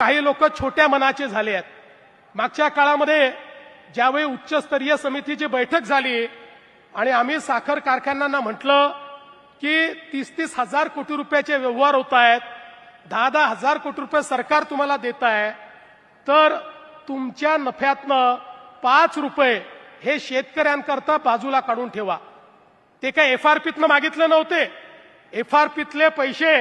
काही लोक छोट्या मनाचे झाले आहेत। मागच्या काळामध्ये ज्यावेळी उच्चस्तरीय समितीची बैठक झाली आणि आम्ही साखर कारखान्यांना म्हटलं की 30-30 हजार कोटी रुपयाचे व्यवहार होत आहेत, 10-10 हजार कोटी रुपये सरकार तुम्हाला देत आहे, तर तुमच्या नफ्यातनं 5 रुपये हे शेतकऱ्यांकरता बाजूला काढून ठेवा। ते काय एफआरपीतनं मागितले नव्हते। एफआरपीतले पैसे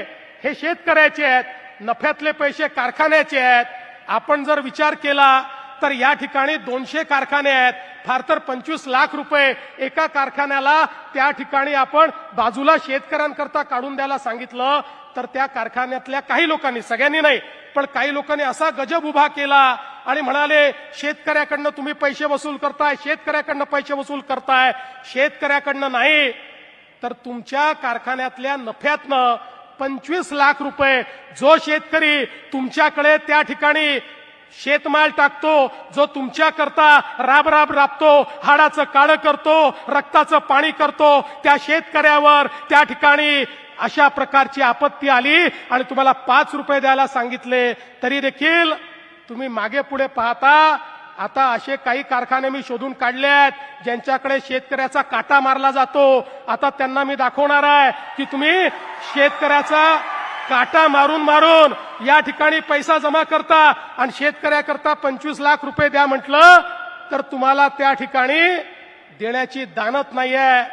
हे शेतकऱ्याचे आहेत, नफ्यातले पैसे कारखान्याचे आहेत। आपण जर विचार केला तर या ठिकाणी 200 कारखाने आहेत, फार तर 25 लाख रुपये एका कारखान्याला त्या ठिकाणी आपण बाजूला शेतकऱ्यांकरता काढून द्यायला सांगितलं, तर त्या कारखान्यातल्या काही लोकांनी, सगळ्यांनी नाही पण काही लोकांनी असा गजब उभा केला आणि म्हणाले शेतकऱ्याकडनं तुम्ही पैसे वसूल करताय, शेतकऱ्याकडनं पैसे वसूल करताय। शेतकऱ्याकडनं नाही तर तुमच्या कारखान्यातल्या नफ्यातनं 25 लाख रुपये जो शेतकरी तुमच्याकडे त्या ठिकाणी शेतमाल टाकतो, जो तुमच्याकरता राब राबतो, हाडाचं काळं करतो, रक्ताचं पाणी करतो, त्या शेतकऱ्यावर त्या ठिकाणी अशा प्रकारची आपत्ती आली आणि तुम्हाला 5 रुपये द्यायला सांगितले, तरी देखील तुम्ही मागे पुढे पाहता। आता असे काही कारखाने मी शोधून काढले आहेत ज्यांच्याकडे शेतकऱ्याचा काटा मारला जातो। आता त्यांना मी दाखवणार आहे की तुम्ही शेतकऱ्याचा काटा मारून मारून या ठिकाणी पैसा जमा करता आणि शेतकऱ्याकरता 25 लाख रुपये द्या म्हटलं तर तुम्हाला त्या ठिकाणी देण्याची दानत नाहीये।